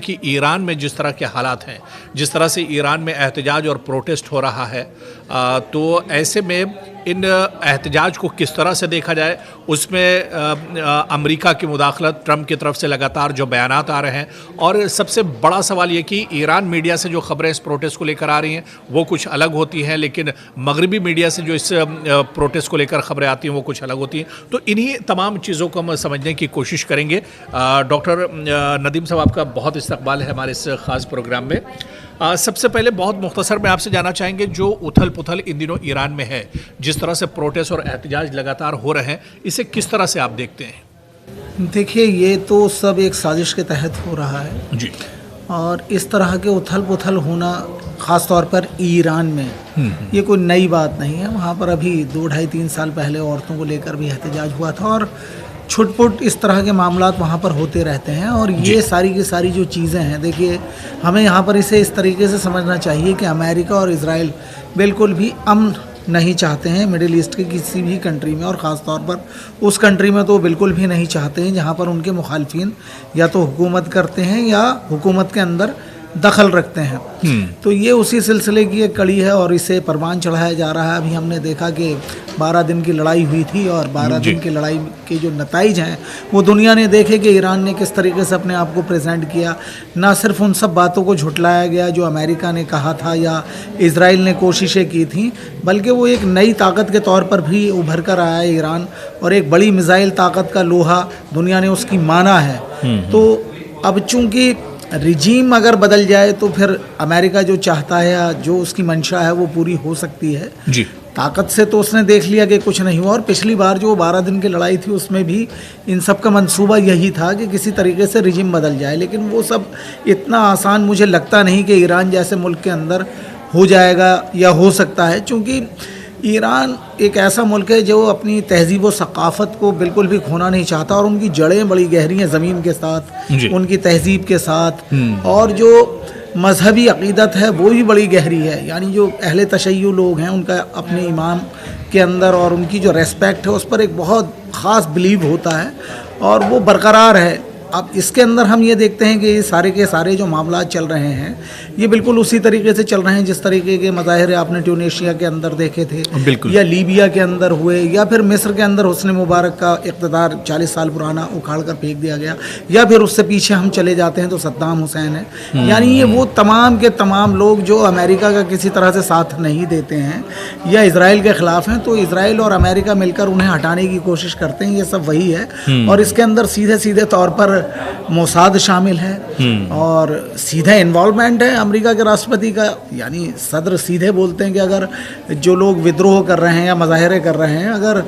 कि ईरान में जिस तरह के हालात हैं, जिस तरह से ईरान में एहतजाज और प्रोटेस्ट हो रहा है, तो ऐसे में इन एहतजाज को किस तरह से देखा जाए, उसमें अमेरिका की मुदाखलत ट्रंप की तरफ से लगातार जो बयानात आ रहे हैं, और सबसे बड़ा सवाल ये कि ईरान मीडिया से जो खबरें इस प्रोटेस्ट को लेकर आ रही हैं वो कुछ अलग होती हैं, लेकिन मगरबी मीडिया से जो इस प्रोटेस्ट को लेकर खबरें आती हैं वो कुछ अलग होती हैं। तो इन्हीं तमाम चीज़ों को हम समझने की कोशिश करेंगे। डॉक्टर नदीम साहब, आपका बहुत इस्तकबाल है हमारे इस ख़ास प्रोग्राम में। सबसे पहले बहुत मुख्तसर में आपसे जानना चाहेंगे, जो उथल पुथल इन दिनों ईरान में है, जिस तरह से प्रोटेस्ट और एहतजाज लगातार हो रहे हैं, इसे किस तरह से आप देखते हैं? देखिए, ये तो सब एक साजिश के तहत हो रहा है जी। और इस तरह के उथल पुथल होना ख़ास तौर पर ईरान में ये कोई नई बात नहीं है। वहाँ पर अभी 2 ढाई 3 साल पहले औरतों को लेकर भी एहतजाज हुआ था और छुटपुट इस तरह के मामलात वहाँ पर होते रहते हैं। और ये सारी की सारी जो चीज़ें हैं, देखिए हमें यहाँ पर इसे इस तरीके से समझना चाहिए कि अमेरिका और इज़राइल बिल्कुल भी अमन नहीं चाहते हैं मिडिल ईस्ट के किसी भी कंट्री में, और ख़ास तौर पर उस कंट्री में तो बिल्कुल भी नहीं चाहते हैं जहाँ पर उनके मुखालफिन या तो हुकूमत करते हैं या हुकूमत के अंदर दखल रखते हैं। तो ये उसी सिलसिले की एक कड़ी है और इसे परवान चढ़ाया जा रहा है। अभी हमने देखा कि 12 दिन की लड़ाई हुई थी और 12 दिन की लड़ाई के जो नताइज हैं वो दुनिया ने देखे कि ईरान ने किस तरीके से अपने आप को प्रेजेंट किया। ना सिर्फ उन सब बातों को झुटलाया गया जो अमेरिका ने कहा था या इज़राइल ने कोशिशें की थी, बल्कि वो एक नई ताकत के तौर पर भी उभर कर आया है ईरान, और एक बड़ी मिसाइल ताकत का लोहा दुनिया ने उसकी माना है। तो अब चूँकि रिजीम अगर बदल जाए तो फिर अमेरिका जो चाहता है या जो उसकी मंशा है वो पूरी हो सकती है जी। ताकत से तो उसने देख लिया कि कुछ नहीं हुआ, और पिछली बार जो 12 दिन की लड़ाई थी उसमें भी इन सब का मंसूबा यही था कि किसी तरीके से रिजीम बदल जाए, लेकिन वो सब इतना आसान मुझे लगता नहीं कि ईरान जैसे मुल्क के अंदर हो जाएगा या हो सकता है। चूँकि ईरान एक ऐसा मुल्क है जो अपनी तहजीब व सकाफ़त को बिल्कुल भी खोना नहीं चाहता, और उनकी जड़ें बड़ी गहरी हैं ज़मीन के साथ, उनकी तहजीब के साथ, और जो मजहबी अक़ीदत है वो भी बड़ी गहरी है। यानी जो अहले तशय्युअ लोग हैं उनका अपने इमाम के अंदर और उनकी जो रेस्पेक्ट है उस पर एक बहुत ख़ास बिलीव होता है और वो बरकरार है। अब इसके अंदर हम ये देखते हैं कि ये सारे के सारे जो मामला चल रहे हैं ये बिल्कुल उसी तरीके से चल रहे हैं जिस तरीके के मज़ाहिर आपने ट्यूनीशिया के अंदर देखे थे, या लीबिया के अंदर हुए, या फिर मिस्र के अंदर हुस्न मुबारक का इक़्तिदार 40 साल पुराना उखाड़ कर फेंक दिया गया, या फिर उससे पीछे हम चले जाते हैं तो सद्दाम हुसैन है। यानी ये वो तमाम के तमाम लोग जो अमेरिका का किसी तरह से साथ नहीं देते हैं या इसराइल के ख़िलाफ़ हैं, तो इसराइल और अमेरिका मिलकर उन्हें हटाने की कोशिश करते हैं। ये सब वही है, और इसके अंदर सीधे सीधे तौर पर मोसाद शामिल है और सीधा इन्वॉल्वमेंट है अमेरिका के राष्ट्रपति का। यानी सदर सीधे बोलते हैं कि अगर जो लोग विद्रोह कर रहे हैं या मुजाहरे कर रहे हैं, अगर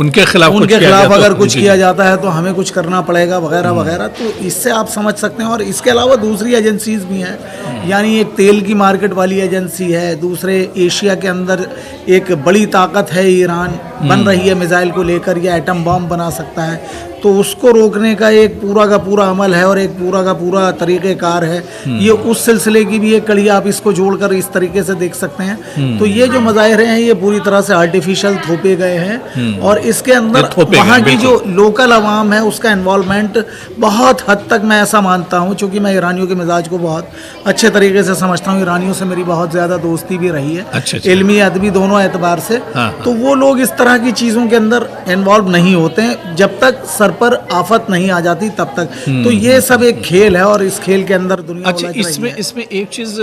उनके खिलाफ अगर कुछ किया जाता है तो हमें कुछ करना पड़ेगा वगैरह वगैरह। तो इससे आप समझ सकते हैं। और इसके अलावा दूसरी एजेंसीज भी हैं, यानी एक तेल की मार्केट वाली एजेंसी है, दूसरे एशिया के अंदर एक बड़ी ताकत है ईरान, बन रही है मिसाइल को लेकर, या एटम बम बना सकता है, तो उसको रोकने का एक पूरा का पूरा अमल है और एक पूरा का पूरा तरीक़ेकार है। ये उस सिलसिले की भी एक कड़ी आप इसको जोड़कर इस तरीके से देख सकते हैं। तो ये जो मुजाहरे हैं ये पूरी तरह से आर्टिफिशियल थोपे गए हैं, और इसके अंदर वहाँ की जो लोकल अवाम है उसका इन्वॉल्वमेंट बहुत हद तक मैं ऐसा मानता हूँ, चूँकि मैं ईरानियों के मिजाज को बहुत अच्छे तरीके से समझता हूँ, ईरानियों से मेरी बहुत ज़्यादा दोस्ती भी रही है, इल्मी अदबी दोनों एतबार से। तो वो लोग इस तरह की चीज़ों के अंदर इन्वॉल्व नहीं होते हैं जब तक सर पर आफत नहीं आ जाती तब तक। तो ये सब एक खेल है और इस खेल के अंदर दुनिया इसमें एक चीज़,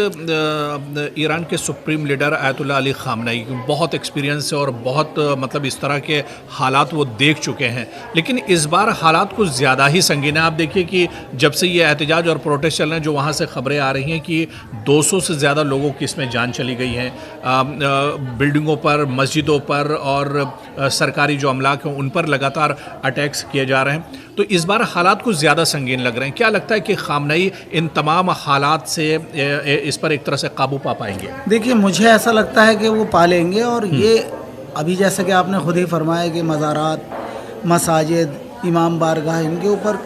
ईरान के सुप्रीम लीडर आयतुल्लाह अली ख़ामनेई बहुत एक्सपीरियंस है और बहुत मतलब इस तरह के हालात वो देख चुके हैं, लेकिन इस बार हालात कुछ ज़्यादा ही संगीन है। आप देखिए कि जब से ये एहतजाज और प्रोटेस्ट चल रहे हैं, जो वहाँ से खबरें आ रही हैं कि 200 से ज़्यादा लोगों की इसमें जान चली गई है, बिल्डिंगों पर, मस्जिदों पर और सरकारी जो अमलाक हैं उन पर लगातार अटैक्स किए जा रहे हैं। तो इस बार हालात कुछ ज़्यादा संगीन लग रहे हैं। क्या लगता है कि ख़ामनेई इन तमाम हालात से इस पर एक तरह से काबू पा पाएंगे? देखिए, मुझे ऐसा लगता है कि वो पा लेंगे। और ये अभी जैसे कि आपने खुद ही फरमाया कि मज़ारात, मसाजिद, इमाम बारगाह, इनके ऊपर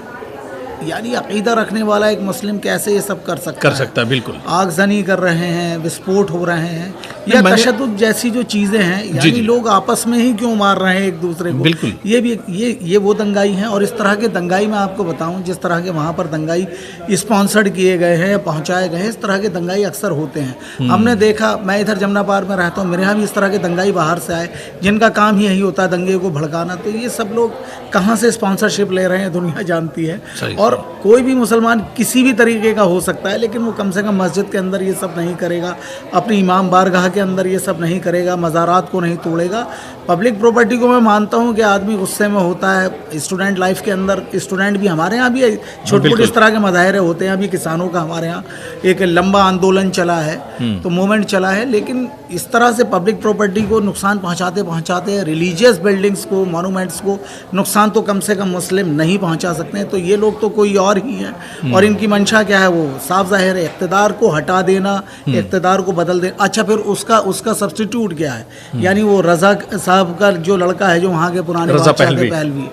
यानी अकीदा रखने वाला एक मुस्लिम कैसे ये सब कर सकता है? बिल्कुल। आगजनी कर रहे हैं, विस्फोट हो रहे हैं, या तशद्दुद जैसी जो चीज़ें हैं, यानी लोग आपस में ही क्यों मार रहे हैं एक दूसरे को? बिल्कुल। ये भी ये वो दंगाई हैं। और इस तरह के दंगाई मैं आपको बताऊं, जिस तरह के वहाँ पर दंगाई स्पॉन्सर्ड किए गए हैं, पहुँचाए गए हैं, इस तरह के दंगाई अक्सर होते हैं। हमने देखा, मैं इधर जमुना पार्क में रहता हूँ, मेरे यहाँ भी इस तरह के दंगाई बाहर से आए जिनका काम ही यही होता है दंगे को भड़काना। तो ये सब लोग कहाँ से स्पॉन्सरशिप ले रहे हैं दुनिया जानती है। और कोई भी मुसलमान किसी भी तरीके का हो सकता है, लेकिन वो कम से कम मस्जिद के अंदर ये सब नहीं करेगा, अपनी इमाम बारगाह के अंदर ये सब नहीं करेगा, मज़ारात को नहीं तोड़ेगा। पब्लिक प्रॉपर्टी को मैं मानता हूँ कि आदमी गुस्से में होता है। स्टूडेंट लाइफ के अंदर, स्टूडेंट भी हमारे यहाँ भी छोटे छोटे इस तरह के मुजाहरे होते हैं। अभी किसानों का हमारे यहाँ एक लंबा आंदोलन चला है, तो मूवमेंट चला है। लेकिन इस तरह से पब्लिक प्रॉपर्टी को नुकसान पहुँचाते रिलीजियस बिल्डिंग्स को, मॉन्यूमेंट्स को नुकसान तो कम से कम मुस्लिम नहीं पहुँचा सकते हैं। तो ये लोग तो कोई और ही हैं। और इनकी मंशा क्या है, वो साफ जाहिर है, इक़्तिदार को हटा देना, इक़्तिदार को बदल देना। अच्छा, फिर उसका सब्स्टिट्यूट क्या है? यानी वो रज़ा साहब का जो लड़का है, जो वहाँ के पुराने रज़ा पहलवी,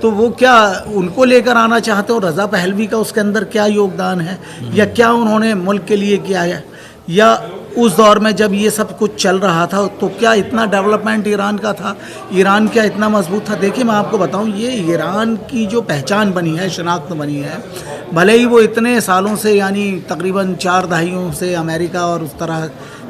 तो वो क्या उनको लेकर आना चाहते हो? रज़ा पहलवी का उसके अंदर क्या योगदान है, या क्या उन्होंने मुल्क के लिए किया है? या उस दौर में जब ये सब कुछ चल रहा था, तो क्या इतना डेवलपमेंट ईरान का था? ईरान क्या इतना मजबूत था? देखिए, मैं आपको बताऊं, ये ईरान की जो पहचान बनी है, शनाख्त बनी है, भले ही वो इतने सालों से, यानी तकरीबन 4 दहाइयों से अमेरिका और उस तरह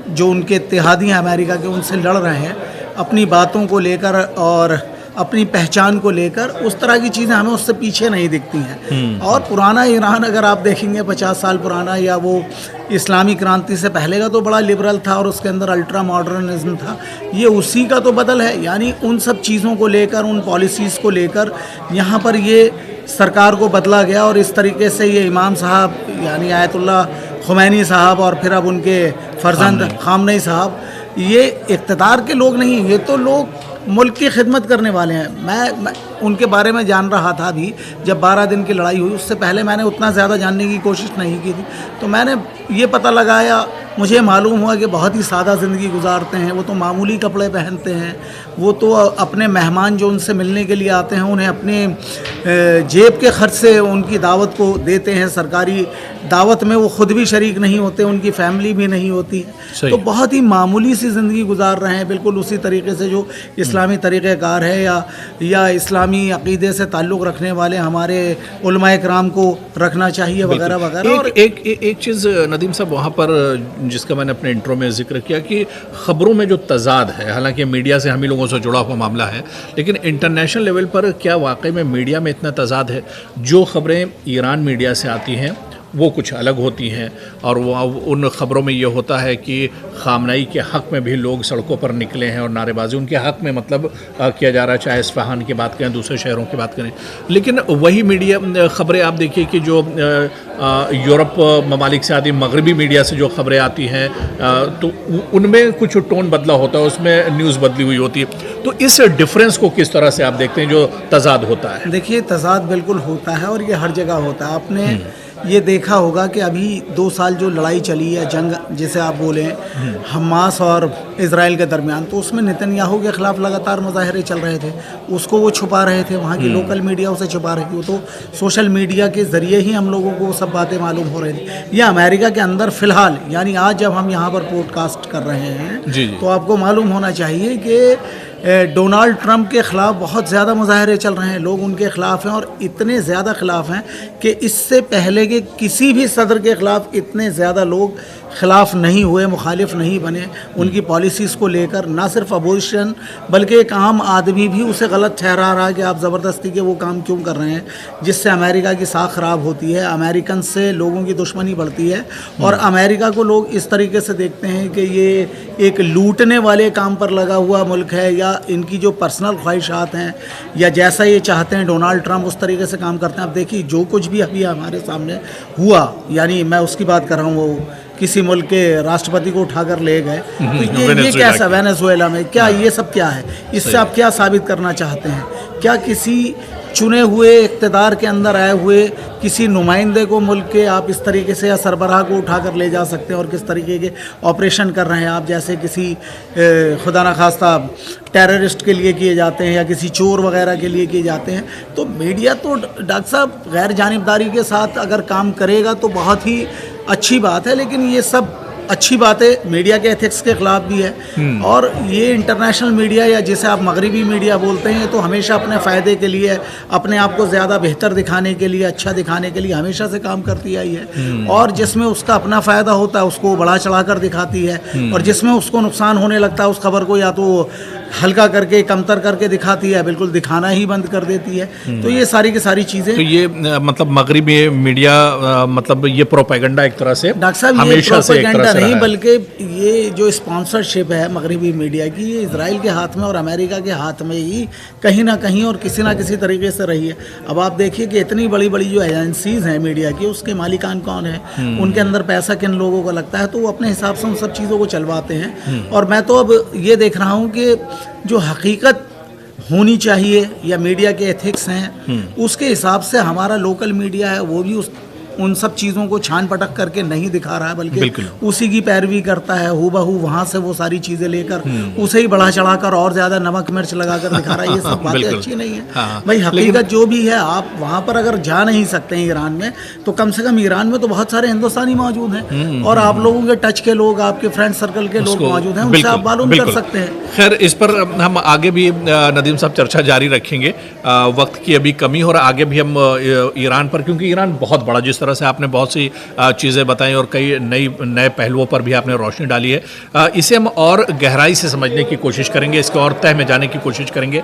जो उनके इत्तेहादी हैं अमेरिका के, उनसे लड़ रहे हैं अपनी बातों को लेकर और अपनी पहचान को लेकर, उस तरह की चीज़ें हमें उससे पीछे नहीं दिखती हैं। और पुराना ईरान अगर आप देखेंगे 50 साल पुराना, या वो इस्लामी क्रांति से पहले का, तो बड़ा लिबरल था और उसके अंदर अल्ट्रा मॉडर्निज्म था। ये उसी का तो बदल है। यानी उन सब चीज़ों को लेकर, उन पॉलिसीज़ को लेकर यहाँ पर ये सरकार को बदला गया। और इस तरीके से ये इमाम साहब, यानी आयतुल्लाह खुमैनी साहब, और फिर अब उनके फर्जंद खामनेई साहब, ये इक़्तिदार के लोग नहीं, ये तो लोग मुल्क की खिदमत करने वाले हैं। मैं उनके बारे में जान रहा था अभी, जब 12 दिन की लड़ाई हुई, उससे पहले मैंने उतना ज़्यादा जानने की कोशिश नहीं की थी। तो मैंने ये पता लगाया, मुझे मालूम हुआ कि बहुत ही सादा ज़िंदगी गुजारते हैं। वो तो मामूली कपड़े पहनते हैं, वो तो अपने मेहमान जो उनसे मिलने के लिए आते हैं, उन्हें अपने जेब के खर्च से उनकी दावत को देते हैं। सरकारी दावत में वो ख़ुद भी शरीक नहीं होते, उनकी फैमिली भी नहीं होती। तो बहुत ही मामूली सी ज़िंदगी गुजार रहे हैं, बिल्कुल उसी तरीके से जो इस्लामी तरीक़ेकार है, या इस्लामी अक़ीदे से ताल्लुक़ रखने वाले हमारे उलमाए किराम को रखना चाहिए, वगैरह वगैरह। और एक चीज़ नदीम साहब, वहाँ पर जिसका मैंने अपने इंट्रो में जिक्र किया कि ख़बरों में जो तज़ाद है, हालांकि मीडिया से हम ही लोगों से जुड़ा हुआ मामला है, लेकिन इंटरनेशनल लेवल पर क्या वाकई में मीडिया में इतना तज़ाद है? जो ख़बरें ईरान मीडिया से आती हैं वो कुछ अलग होती हैं, और वो उन ख़बरों में ये होता है कि खामनेई के हक़ में भी लोग सड़कों पर निकले हैं और नारेबाजी उनके हक़ में मतलब किया जा रहा है, चाहे इस्फहान की बात करें, दूसरे शहरों की बात करें। लेकिन वही मीडिया ख़बरें आप देखिए कि जो यूरोप ममालिक से आती, मगरबी मीडिया से जो ख़बरें आती हैं, तो उनमें कुछ टोन बदला होता है, उसमें न्यूज़ बदली हुई होती है। तो इस डिफरेंस को किस तरह से आप देखते हैं, जो तज़ाद होता है? देखिए, तज़ाद बिल्कुल होता है, और ये हर जगह होता है। आपने ये देखा होगा कि अभी 2 साल जो लड़ाई चली है, जंग जिसे आप बोलें, हमास और इज़राइल के दरमियान, तो उसमें नेतन्याहू के ख़िलाफ़ लगातार मुज़ाहरे चल रहे थे। उसको वो छुपा रहे थे, वहाँ की लोकल मीडिया उसे छुपा रही थी। वो तो सोशल मीडिया के ज़रिए ही हम लोगों को सब बातें मालूम हो रही थी। या अमेरिका के अंदर फ़िलहाल, यानी आज जब हम यहाँ पर पॉडकास्ट कर रहे हैं, तो आपको मालूम होना चाहिए कि डोनाल्ड ट्रंप के ख़िलाफ़ बहुत ज़्यादा मुज़ाहरे चल रहे हैं। लोग उनके ख़िलाफ़ हैं, और इतने ज़्यादा ख़िलाफ़ हैं कि इससे पहले के किसी भी सदर के ख़िलाफ़ इतने ज़्यादा लोग ख़िलाफ़ नहीं हुए, मुखालिफ नहीं बने उनकी पॉलिसीज़ को लेकर। ना सिर्फ अपोजिशन, बल्कि एक आम आदमी भी उसे गलत ठहरा रहा है कि आप ज़बरदस्ती के वो काम क्यों कर रहे हैं, जिससे अमेरिका की साख ख़राब होती है, अमेरिकन से लोगों की दुश्मनी बढ़ती है। और अमेरिका को लोग इस तरीके से देखते हैं कि ये एक लूटने वाले काम पर लगा हुआ मुल्क है, या इनकी जो पर्सनल ख्वाहिशात हैं, या जैसा ये चाहते हैं डोनाल्ड ट्रंप, उस तरीके से काम करते हैं। अब देखिए, जो कुछ भी अभी हमारे सामने हुआ, यानी मैं उसकी बात कर रहा हूँ, वो किसी मुल्क के राष्ट्रपति को उठाकर ले गए, तो ये कैसा, वेनेजुएला में क्या, ये सब क्या है? इससे आप क्या साबित करना चाहते हैं? क्या किसी चुने हुए इक़्तिदार के अंदर आए हुए किसी नुमाइंदे को मुल्क के आप इस तरीके से या सरबराह को उठा कर ले जा सकते हैं और किस तरीके के ऑपरेशन कर रहे हैं आप, जैसे किसी खुदा न खास्ता टेररिस्ट के लिए किए जाते हैं या किसी चोर वगैरह के लिए किए जाते हैं। तो मीडिया तो डॉक्टर साहब गैर जानिबदारी के साथ अगर काम करेगा तो बहुत ही अच्छी बात है, लेकिन ये सब अच्छी बातें मीडिया के एथिक्स के ख़िलाफ़ भी है। और ये इंटरनेशनल मीडिया या जिसे आप मगरिबी मीडिया बोलते हैं तो हमेशा अपने फ़ायदे के लिए, अपने आप को ज़्यादा बेहतर दिखाने के लिए, अच्छा दिखाने के लिए हमेशा से काम करती आई है। और जिसमें उसका अपना फ़ायदा होता है उसको बढ़ा चढ़ा कर दिखाती है, और जिसमें उसको नुकसान होने लगता है उस खबर को या तो हल्का करके कमतर करके दिखाती है, बिल्कुल दिखाना ही बंद कर देती है। तो ये सारी की सारी चीज़ें, तो ये मतलब मगरिबी मीडिया मतलब ये प्रोपेगेंडा एक तरह से डॉक्टर साहब, ये हमेशा से एक तरह से नहीं बल्कि ये जो स्पॉन्सरशिप है मगरिबी मीडिया की, ये इजराइल के हाथ में और अमेरिका के हाथ में ही कहीं ना कहीं और किसी ना किसी तरीके से रही है। अब आप देखिए कि इतनी बड़ी बड़ी जो एजेंसीज़ हैं मीडिया की, उसके मालिकान कौन है, उनके अंदर पैसा किन लोगों को लगता है, तो वो अपने हिसाब से उन सब चीज़ों को चलवाते हैं। और मैं तो अब ये देख रहा हूँ कि जो हकीकत होनी चाहिए या मीडिया के एथिक्स हैं उसके हिसाब से हमारा लोकल मीडिया है वो भी उन सब चीज़ों को छान पटक करके नहीं दिखा रहा है, बल्कि उसी की पैरवी करता है हूबहू, वहाँ से वो सारी चीज़ें लेकर उसे ही बढ़ा चढ़ाकर और ज़्यादा नमक मिर्च लगाकर दिखा रहा है। ये सब बातें अच्छी नहीं है। हाँ, भाई हकीकत जो भी है, आप वहाँ पर अगर जा नहीं सकते हैं ईरान में, तो कम से कम ईरान में तो बहुत सारे हिंदुस्तानी मौजूद हैं और आप लोगों के टच के लोग, आपके फ्रेंड सर्कल के लोग मौजूद हैं, उनसे आप मालूम कर सकते हैं। खैर, इस पर हम आगे भी नदीम साहब चर्चा जारी रखेंगे। वक्त की अभी कमी हो, और आगे भी हम ईरान पर, क्योंकि ईरान बहुत बड़ा, जिस तरह से आपने बहुत सी चीज़ें बताई और कई नए पहलुओं पर भी आपने रोशनी डाली है, इसे हम और गहराई से समझने की कोशिश करेंगे, इसके और तह में जाने की कोशिश करेंगे।